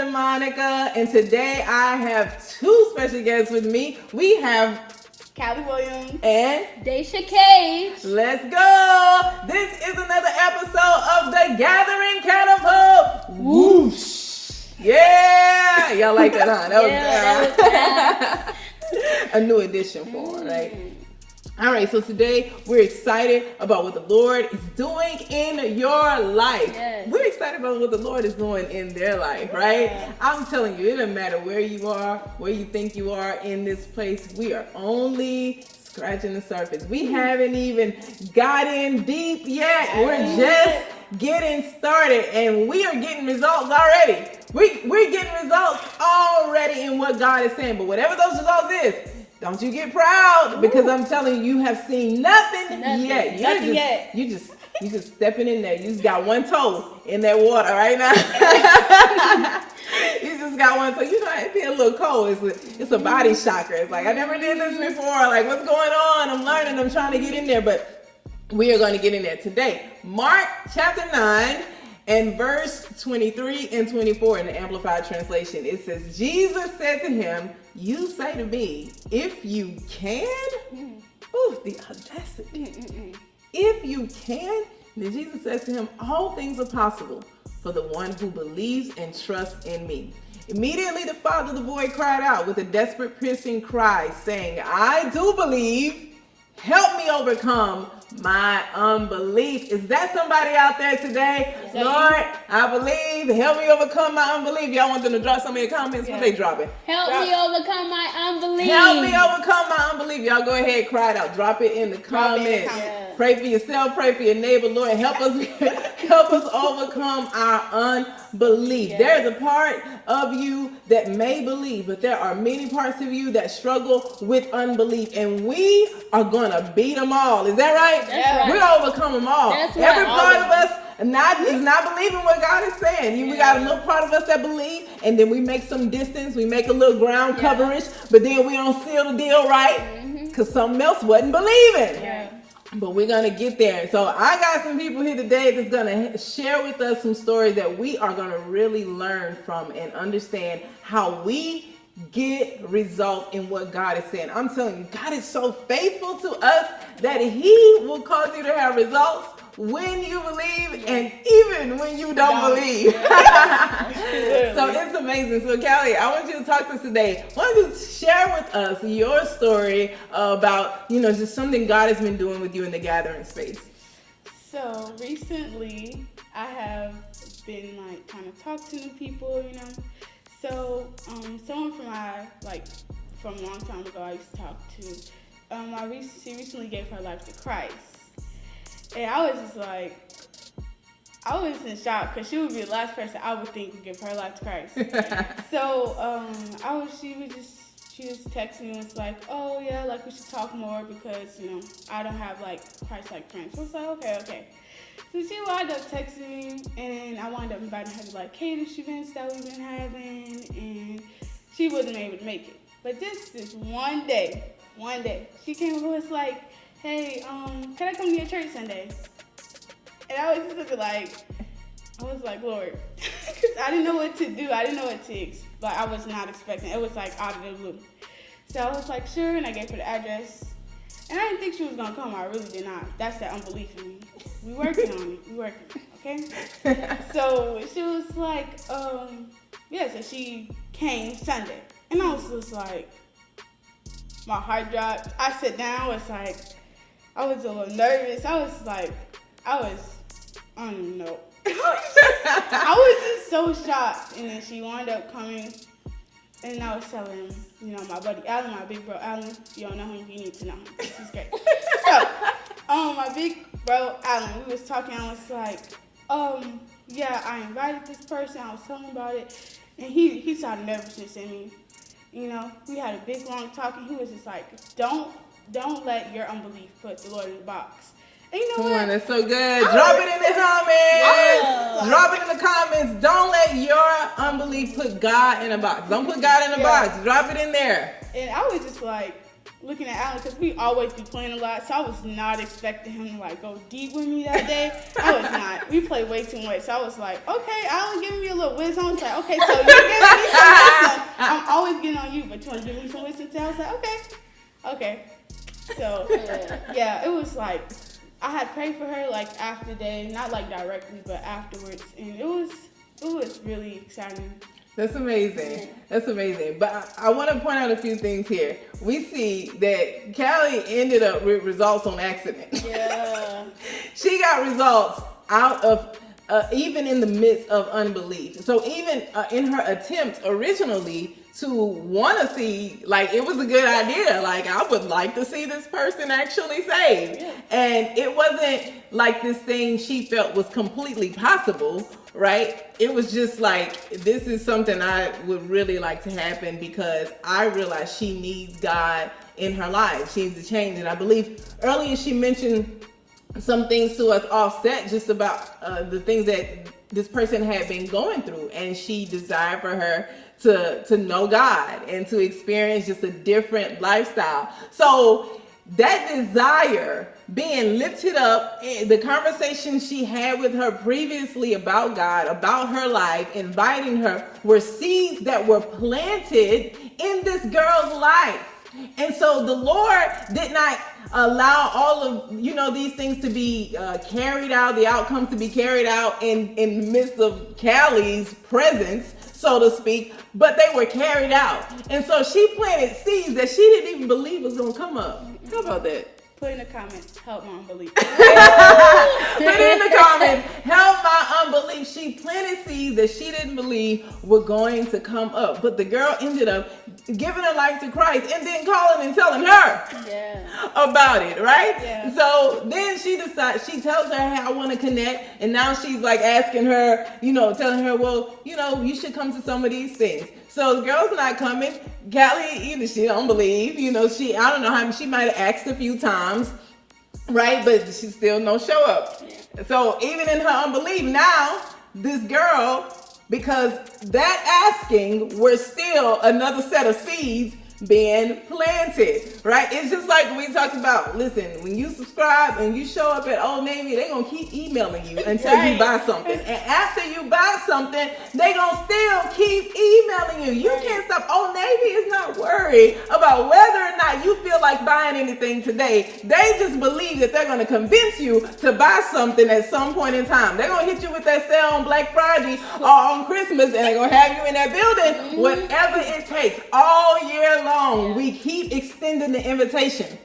Pastor Monica, and today I have two special guests with me. We have Callie Williams and Daisha Cage. Let's go! This is another episode of the Gathering Catapult. Whoosh! Yeah! Y'all like that, huh? That was a new addition for her, right? All right, so today we're excited about what the Lord is doing in your life. Yes. We're excited about what the Lord is doing in their life, right? Yeah. I'm telling you, it doesn't matter where you are, where you think you are in this place. We are only scratching the surface. We haven't even gotten deep yet. We're just getting started, and we are getting results already. We're getting results already in what God is saying. But whatever those results is, don't you get proud, because I'm telling you, you have seen nothing yet. You just stepping in there. You just got one toe in that water right now. You just got one toe. You know, it be a little cold. It's a body shocker. It's like, I never did this before. Like, what's going on? I'm learning. I'm trying to get in there. But we are going to get in there today. Mark chapter 9 and verse 23 and 24 in the Amplified Translation. It says, Jesus said to him, "You say to me, if you can," ooh, the audacity. If you can, then Jesus says to him, "All things are possible for the one who believes and trusts in me." Immediately the father of the boy cried out with a desperate, piercing cry, saying, "I do believe. Help me overcome my unbelief." Is that somebody out there today? Yes. Lord, I believe. Help me overcome my unbelief. Y'all want them to drop some in the comments? What they dropping? Help me overcome my unbelief. Help me overcome my unbelief. Y'all go ahead, cry it out. Drop it in the comments. Pray for yourself. Pray for your neighbor. Lord, help us overcome our unbelief. Yes. There's a part of you that may believe, but there are many parts of you that struggle with unbelief, and we are going to beat them all. Is that right? That's right. We'll overcome them all. That's Every right. part of us is not believing what God is saying. We got a little part of us that believe, and then we make some distance. We make a little ground coverage, but then we don't seal the deal right because something else wasn't believing. Yeah. But we're going to get there. So I got some people here today that's going to share with us some stories that we are going to really learn from and understand how we get results in what God is saying. I'm telling you, God is so faithful to us that He will cause you to have results when you believe and even when you don't believe. So it's amazing. So Callie, I want you to talk to us today. Why don't you share with us your story about, just something God has been doing with you in the gathering space. So recently I have been kind of talking to people, So someone from a long time ago I used to talk to, she recently gave her life to Christ. And I was just I was in shock because she would be the last person I would think would give her life to Christ. So she just texted me and was like, "Oh yeah, we should talk more because, I don't have Christ-like friends." So I was like, okay. So she wound up texting me, and I wound up inviting her to catering events that we've been having, and she wasn't able to make it. But this one day, she came over and was like, "Hey, can I come to your church Sunday?" And I was just looking Lord, because I didn't know what to do. I didn't know what to expect. I was not expecting. It was out of the blue. So I was like, sure, and I gave her the address. And I didn't think she was gonna come. I really did not. That's that unbelief in me. We working on it. Okay? So she was like, so she came Sunday. And I was just my heart dropped. I sat down, I was a little nervous. I don't even know. I was just so shocked. And then she wound up coming, and I was telling my buddy Alan, my big bro Alan. If you don't know him, you need to know him. He's great. So, my big bro Alan, we was talking. I was like, I invited this person. I was telling him about it, and he saw the nervousness in me. We had a big long talk, and he was just like, don't let your unbelief put the Lord in the box. And you know Come what? on, that's so good. Drop it in the comments. Drop it in the comments. Don't let your unbelief put God in a box. Don't put God in a box. Drop it in there. And I was just like, looking at Alan because we always be playing a lot, so I was not expecting him to like go deep with me that day. I was not. We played way too much, so I was like, okay, Alan, give me a little wisdom. I was like, okay, so you give me some wisdom. I'm always getting on you, but you want to give me some wisdom too? I was like, okay. So yeah, it was like I had prayed for her like after the day, not like directly, but afterwards, and it was really exciting. That's amazing. That's amazing. But I want to point out a few things here. We see that Callie ended up with results on accident. Yeah. She got results out of, even in the midst of unbelief. So even in her attempt originally to want to see, like, it was a good idea. Like, I would like to see this person actually saved. Yeah. And it wasn't like this thing she felt was completely possible, right? It was just like, this is something I would really like to happen because I realize she needs God in her life. She needs to change. And I believe earlier she mentioned some things to us offset just about the things that this person had been going through, and she desired for her to know God and to experience just a different lifestyle. So that desire being lifted up, the conversation she had with her previously about God, about her life, inviting her, were seeds that were planted in this girl's life. And so the Lord did not allow all of, these things to be carried out, the outcomes to be carried out in the midst of Callie's presence, so to speak, but they were carried out. And so she planted seeds that she didn't even believe was going to come up. How about that? Put in the comments, help my unbelief. Put in the comments, help my unbelief. She planted seeds that she didn't believe were going to come up. But the girl ended up giving her life to Christ and then calling and telling her about it, right? Yeah. So then she decides, she tells her, hey, I want to connect. And now she's like asking her, telling her, well, you should come to some of these things. So the girl's not coming. Callie, either she don't believe, I don't know how, she might have asked a few times, right? But she still no show up. Yeah. So even in her unbelief, now this girl, because that asking were still another set of seeds being planted, right? It's just like we talked about. Listen, when you subscribe and you show up at Old Navy, they're gonna keep emailing you until you buy something. And after you buy something, they're gonna still keep emailing you. You can't stop. Old Navy is not worried about whether or not you feel like buying anything today. They just believe that they're gonna convince you to buy something at some point in time. They're gonna hit you with that sale on Black Friday or on Christmas, and they're gonna have you in that building, whatever it takes, all year long. We keep extending the invitation.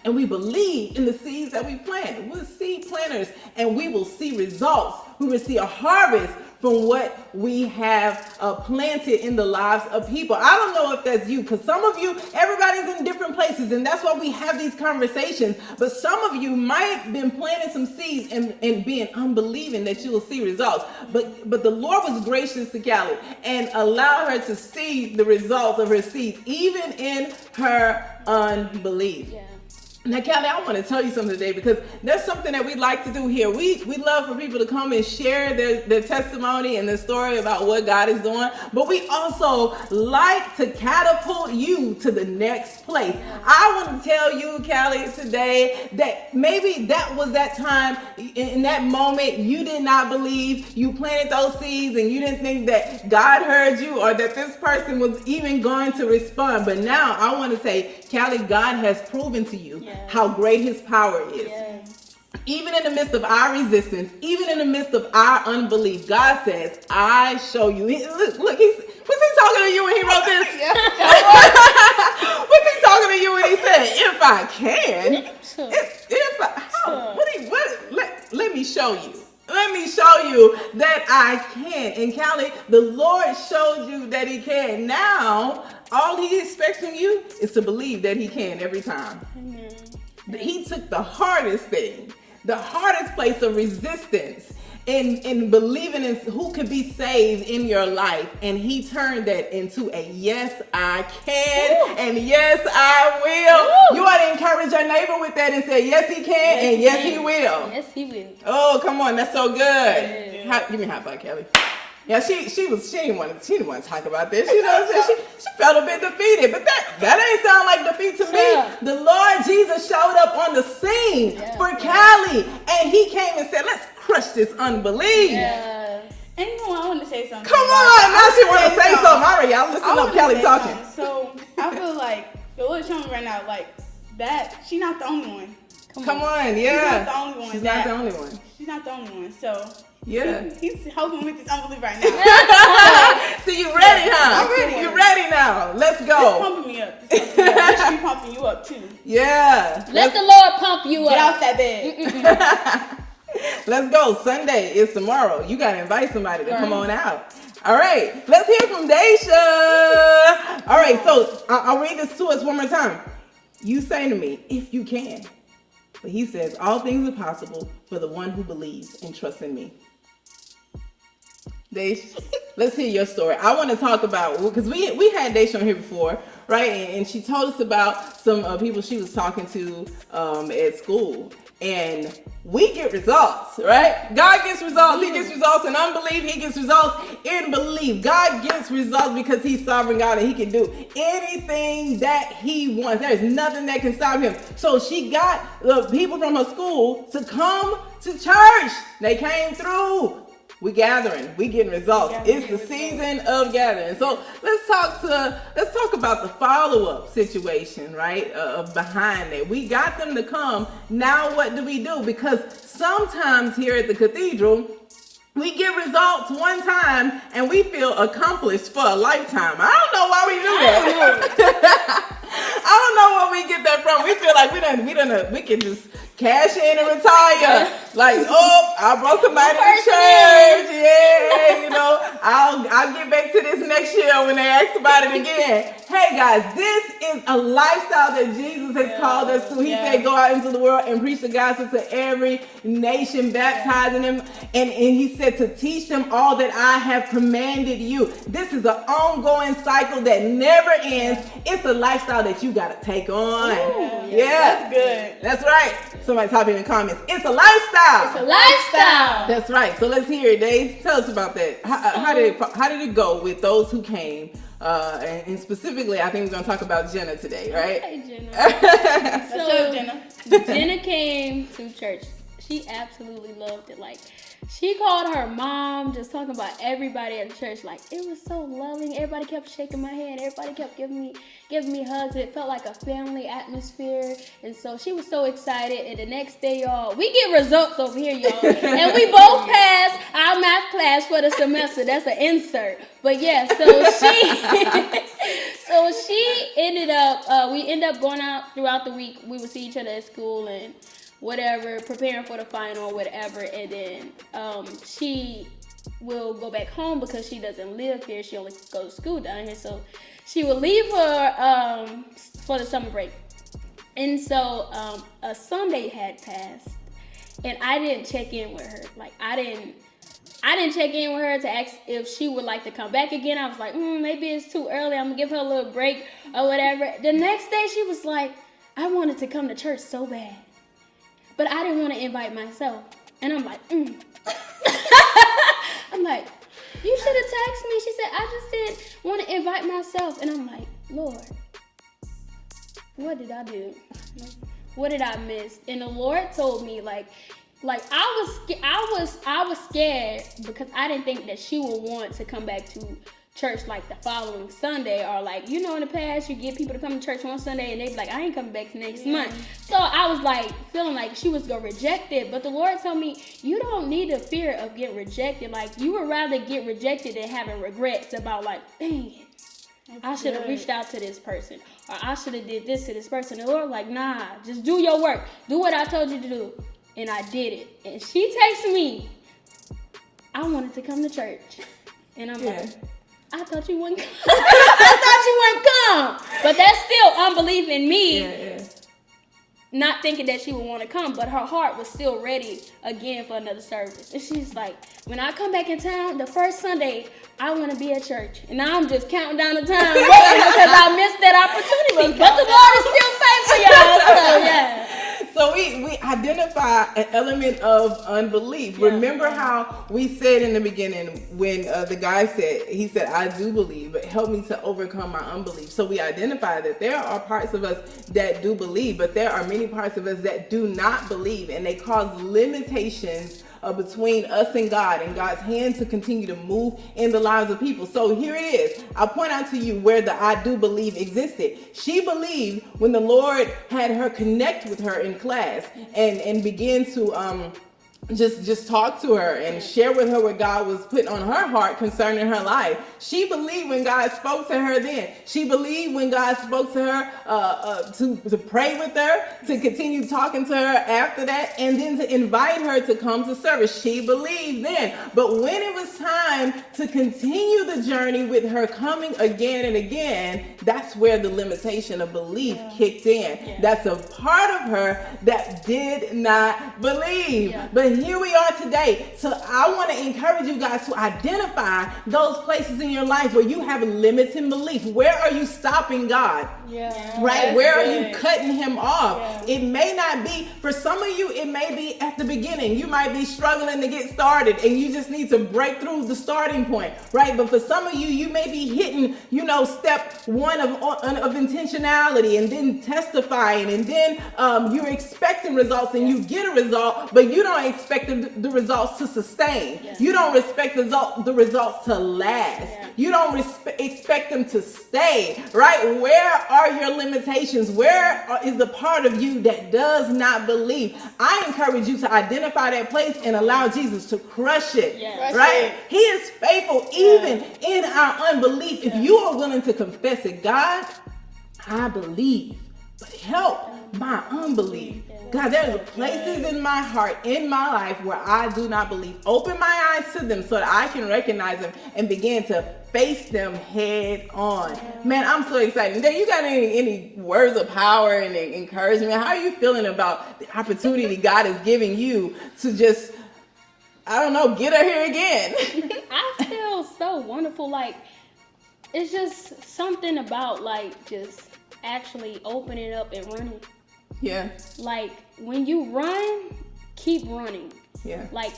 And we believe in the seeds that we plant. We're seed planters, and we will see results. We will see a harvest from what we have planted in the lives of people. I don't know if that's you, because some of you, everybody's in different places, and that's why we have these conversations. But some of you might have been planting some seeds and being unbelieving that you will see results. But the Lord was gracious to Callie and allowed her to see the results of her seeds, even in her unbelief. Now, Callie, I want to tell you something today, because there's something that we like to do here. We love for people to come and share their testimony and their story about what God is doing, but we also like to catapult you to the next place. I want to tell you, Callie, today that maybe that was that time, in that moment, you did not believe, you planted those seeds and you didn't think that God heard you or that this person was even going to respond. But now I want to say, Callie, God has proven to you how great his power is. Even in the midst of our resistance, even in the midst of our unbelief, God says, I show you. Look, was he talking to you when he wrote this? Was he talking to you when he said, if I can? Let me show you. Let me show you that I can. And Callie, the Lord showed you that he can. Now, all he expects from you is to believe that he can every time. He took the hardest thing, the hardest place of resistance in believing in who could be saved in your life, and he turned that into a yes, I can, and yes, I will. You ought to encourage your neighbor with that and say, yes, he can, and yes, he will. Yes, he will. Oh, come on, that's so good. Give me a high five, Kelly. Yeah, she didn't want to talk about this. You know what I'm saying? She felt a bit defeated, but that ain't sound like defeat to me. The Lord Jesus showed up on the scene for Callie, and he came and said, "Let's crush this unbelief." Yeah. And you know, I want to say something. Come on, now she want to say something. All right, y'all listen up, Callie talking. So I feel like the Lord showing me right now, like that. She's not the only one. Come on, yeah. She's not the only one. She's not the only one. She's not the only one. So yeah, he's helping with this unbelief right now. So you ready, huh? I'm ready. You ready now? Let's go. It's pumping me up. It should be pumping you up too. Yeah. Let the Lord pump you up. Get off that bed. Let's go. Sunday is tomorrow. You got to invite somebody to come on out. All right. Let's hear from Daisha. All right. So I'll read this to us one more time. You say to me, if you can. But he says, all things are possible for the one who believes and trusts in me. Daisha, let's hear your story. I want to talk about, because we had Daisha on here before, right? And she told us about some people she was talking to at school. And we get results, right? God gets results. He gets results in unbelief. He gets results in belief. God gets results because he's sovereign God and he can do anything that he wants. There's nothing that can stop him. So she got the people from her school to come to church. They came through. We gathering, we getting results. It's the season of gathering. So let's talk about the follow-up situation, right? Behind it. We got them to come. Now what do we do? Because sometimes here at the cathedral, we get results one time and we feel accomplished for a lifetime. I don't know why we do that. I don't know where we get that from. We feel like we can just cash in and retire. Like, oh, I brought somebody to church. Yeah, you know, I'll get back to this next year when they ask about it again. Hey guys, this is a lifestyle that Jesus has called us to. He said, go out into the world and preach the gospel to every nation, baptizing them. And he said to teach them all that I have commanded you. This is an ongoing cycle that never ends. It's a lifestyle that you got to take on. Ooh, yeah. That's good. That's right. Somebody type in the comments. It's a lifestyle. It's a lifestyle. That's right. So let's hear it, Dave. Tell us about that. How did it go with those who came? And specifically, I think we're going to talk about Jenna today, right? Hey, Jenna. So Jenna. Jenna came to church. She absolutely loved it. Like, she called her mom, just talking about everybody at the church. Like, it was so loving. Everybody kept shaking my hand. Everybody kept giving me hugs. It felt like a family atmosphere. And so she was so excited. And the next day, y'all, we get results over here, y'all. And we both passed our math class for the semester. That's an insert. But yeah, so she ended up, we ended up going out throughout the week. We would see each other at school and whatever, preparing for the final, whatever, and then she will go back home because she doesn't live here. She only goes to school down here, so she will leave for the summer break. And so a Sunday had passed, and I didn't check in with her. Like, I didn't check in with her to ask if she would like to come back again. I was like, maybe it's too early. I'm gonna give her a little break or whatever. The next day, she was like, I wanted to come to church so bad, but I didn't want to invite myself. And I'm like, I'm like, you should have texted me. She said, I just didn't want to invite myself. And I'm like, Lord, what did I do? What did I miss? And the Lord told me, like I was scared because I didn't think that she would want to come back to church like the following Sunday, or like, you know, in the past you get people to come to church one Sunday and they be like, I ain't coming back next month. So I was like feeling like she was gonna reject it, but the Lord told me, you don't need a fear of getting rejected. Like, you would rather get rejected than having regrets about like, dang it, I should have reached out to this person, or I should have did this to this person. The Lord like, nah, just do your work, do what I told you to do. And I did it. And she texted me, I wanted to come to church. And I'm like, I thought you wouldn't come. But that's still unbelief in me. Not thinking that she would want to come, but her heart was still ready again for another service. And she's like, when I come back in town, the first Sunday, I want to be at church. And now I'm just counting down the time waiting because I missed that opportunity. But the Lord is still faithful, y'all. So, yeah. So we identify an element of unbelief. Yeah. Remember how we said in the beginning when the guy said, I do believe, but help me to overcome my unbelief. So we identify that there are parts of us that do believe, but there are many parts of us that do not believe, and they cause limitations between us and God's hand to continue to move in the lives of people. So here it is. I'll point out to you where the I do believe existed. She believed when the Lord had her connect with her in class and begin to just talk to her and share with her what God was putting on her heart concerning her life. She believed when God spoke to her then. She believed when God spoke to her to pray with her, to continue talking to her after that, and then to invite her to come to service. She believed then. But when it was time to continue the journey with her coming again and again, that's where the limitation of belief kicked in. Yeah. That's a part of her that did not believe. Yeah. But here we are today. So I want to encourage you guys to identify those places in your life where you have limiting belief. Where are you stopping God? Yeah. Right? That's Where are good. you cutting him off? Yeah. It may not be, for some of you, it may be at the beginning. You might be struggling to get started and you just need to break through the starting point, right? But for some of you, you may be hitting, step one of intentionality and then testifying, and then you're expecting results and you get a result, but you don't expect the results to sustain. Yeah. You don't expect the results to last. Yeah. You don't expect them to stay, right? Where are your limitations? Where is the part of you that does not believe? I encourage you to identify that place and allow Jesus to crush it, Yeah. right? He is faithful even in our unbelief. If Yeah. you are willing to confess it, God, I believe, but help my unbelief. Yeah. God, there's places in my heart, in my life, where I do not believe. Open my eyes to them so that I can recognize them and begin to face them head on. Man, I'm so excited. Then you got any words of power and encouragement? How are you feeling about the opportunity God is giving you to just, I don't know, get her here again? I feel so wonderful. Like, it's just something about just actually opening up and running. Yeah, Like, when you run, keep running. yeah. Like,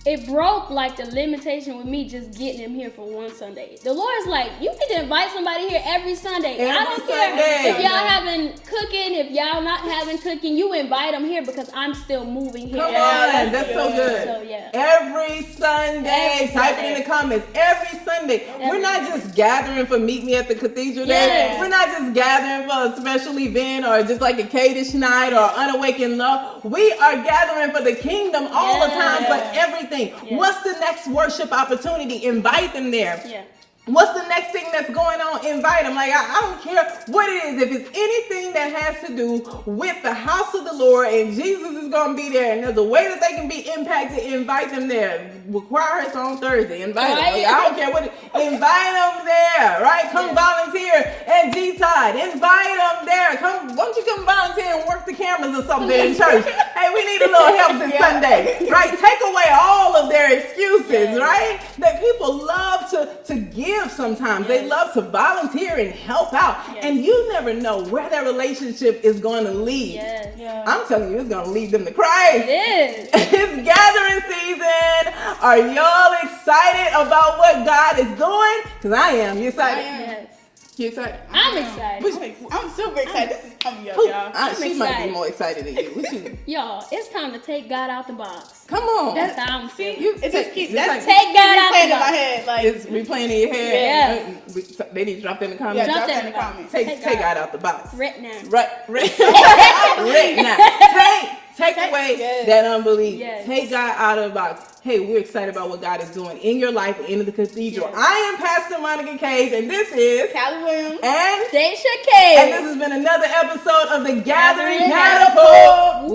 it broke the limitation with me just getting him here for one Sunday. The Lord's like, you need to invite somebody here every Sunday. I Every don't care Sunday. if y'all having cooking, if y'all not having cooking, you invite them here because I'm still moving here. Come on, that's so good. So, yeah. Every Sunday, Every type it Sunday. in the comments. Every Sunday. We're not just gathering for Meet Me at the Cathedral Day. Yeah. We're not just gathering for a special event or just like a Kaddish night or Unawakened Love. We are gathering for the kingdom all the time, for everything. Yeah. What's the next worship opportunity? Invite them there. Yeah. What's the next thing that's going on? Invite them. Like, I don't care what it is. If it's anything that has to do with the house of the Lord and Jesus is going to be there and there's a way that they can be impacted, invite them there. Require us on Thursday. Invite them. Like, I don't care what invite them there, right? Come volunteer at G-Tide. Invite them there. Why don't you come volunteer and work the cameras or something in church? Hey, we need a little help this Sunday, right? Take away all of their excuses, right? That people love to give sometimes. They love to volunteer and help out. Yes. And you never know where their relationship is going to lead. Yes. Yeah. I'm telling you, it's going to lead them to Christ. It is. It's gathering season. Are y'all excited about what God is doing? Because I am. You excited? I am. Yes. You excited? I'm excited. I'm super excited. This is coming up, Who- y'all. she might be excited. more excited than you. What you? Y'all, it's time to take God out the box. Come on. That's how I'm feeling. You- It just keeps it's that's like- Take God out playing the in my box. head. Like, It's replaying in your head. Yeah. They need to drop that in the yeah, comments. Drop drop that that in in the the comments. Take Take God out the box. Right now. Right now. Take away yes. that unbelief. Yes. Take God out of the box. Hey, we're excited about what God is doing in your life and in the cathedral. Yes. I am Pastor Monica Cage, and this is Callie Williams. and Daisha this K. has been another episode of the Gathering Gathering Catapult.